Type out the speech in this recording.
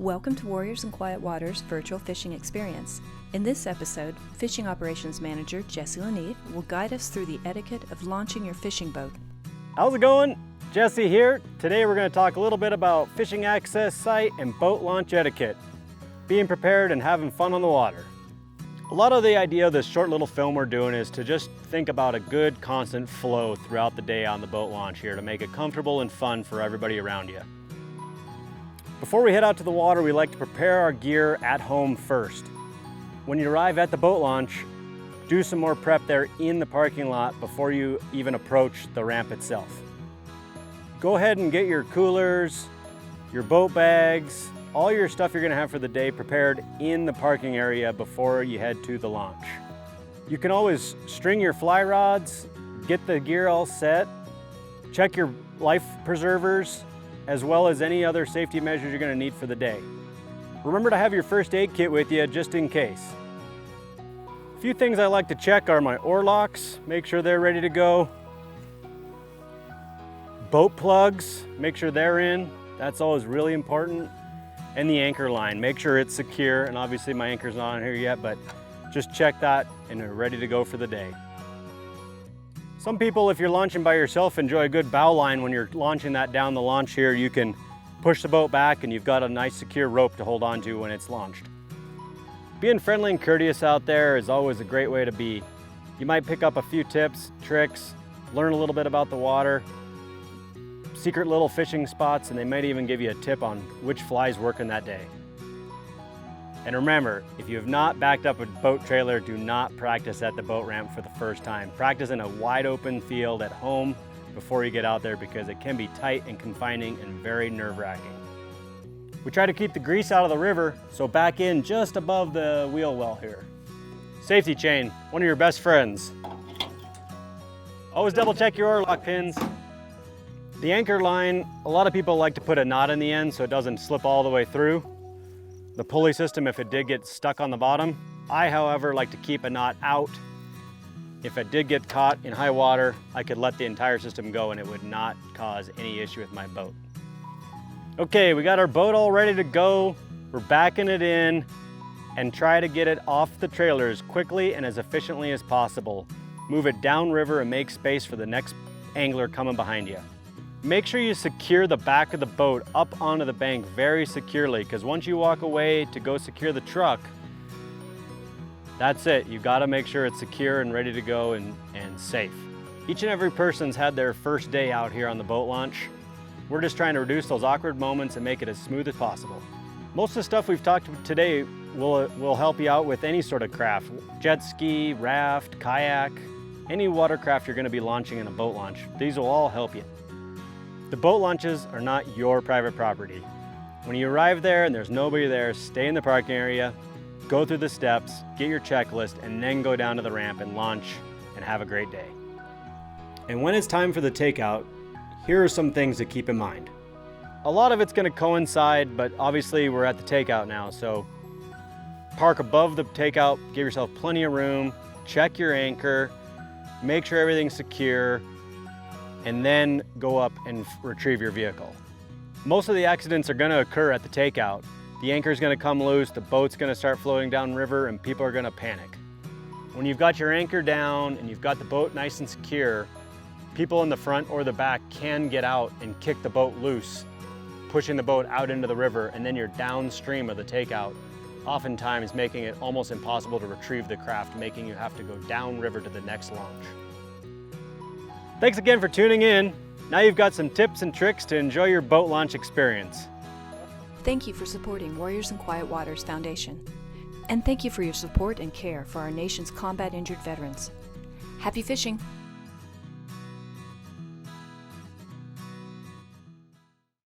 Welcome to Warriors in Quiet Waters virtual fishing experience. In this episode, Fishing Operations Manager Jesse Laneith will guide us through the etiquette of launching your fishing boat. How's it going? Jesse here. Today we're going to talk a little bit about fishing access site and boat launch etiquette. Being prepared and having fun on the water. A lot of the idea of this short little film we're doing is to just think about a good constant flow throughout the day on the boat launch here to make it comfortable and fun for everybody around you. Before we head out to the water, we like to prepare our gear at home first. When you arrive at the boat launch, do some more prep there in the parking lot before you even approach the ramp itself. Go ahead and get your coolers, your boat bags, all your stuff you're gonna have for the day prepared in the parking area before you head to the launch. You can always string your fly rods, get the gear all set, check your life preservers, as well as any other safety measures you're gonna need for the day. Remember to have your first aid kit with you just in case. A few things I like to check are my oar locks, make sure they're ready to go. Boat plugs, make sure they're in, that's always really important. And the anchor line, make sure it's secure, and obviously my anchor's not on here yet, but just check that and they're ready to go for the day. Some people, if you're launching by yourself, enjoy a good bow line. When you're launching that down the launch here, you can push the boat back and you've got a nice secure rope to hold on to when it's launched. Being friendly and courteous out there is always a great way to be. You might pick up a few tips, tricks, learn a little bit about the water, secret little fishing spots, and they might even give you a tip on which fly's working that day. And remember, if you have not backed up a boat trailer, do not practice at the boat ramp for the first time. Practice in a wide open field at home before you get out there because it can be tight and confining and very nerve-wracking. We try to keep the grease out of the river, so back in just above the wheel well here. Safety chain, one of your best friends. Always double check your oar lock pins. The anchor line, a lot of people like to put a knot in the end so it doesn't slip all the way through. The pulley system, if it did get stuck on the bottom. I, however, like to keep a knot out. If it did get caught in high water, I could let the entire system go and it would not cause any issue with my boat. Okay, we got our boat all ready to go. We're backing it in and try to get it off the trailer as quickly and as efficiently as possible. Move it downriver and make space for the next angler coming behind you. Make sure you secure the back of the boat up onto the bank very securely, because once you walk away to go secure the truck, that's it. You've got to make sure it's secure and ready to go and safe. Each and every person's had their first day out here on the boat launch. We're just trying to reduce those awkward moments and make it as smooth as possible. Most of the stuff we've talked about today will help you out with any sort of craft. Jet ski, raft, kayak, any watercraft you're going to be launching in a boat launch. These will all help you. The boat launches are not your private property. When you arrive there and there's nobody there, stay in the parking area, go through the steps, get your checklist, and then go down to the ramp and launch and have a great day. And when it's time for the takeout, here are some things to keep in mind. A lot of it's going to coincide, but obviously we're at the takeout now, so park above the takeout, give yourself plenty of room, check your anchor, make sure everything's secure, and then go up and retrieve your vehicle. Most of the accidents are gonna occur at the takeout. The anchor's gonna come loose, the boat's gonna start floating down river, and people are gonna panic. When you've got your anchor down and you've got the boat nice and secure, people in the front or the back can get out and kick the boat loose, pushing the boat out into the river, and then you're downstream of the takeout, oftentimes making it almost impossible to retrieve the craft, making you have to go downriver to the next launch. Thanks again for tuning in. Now you've got some tips and tricks to enjoy your boat launch experience. Thank you for supporting Warriors in Quiet Waters Foundation. And thank you for your support and care for our nation's combat-injured veterans. Happy fishing!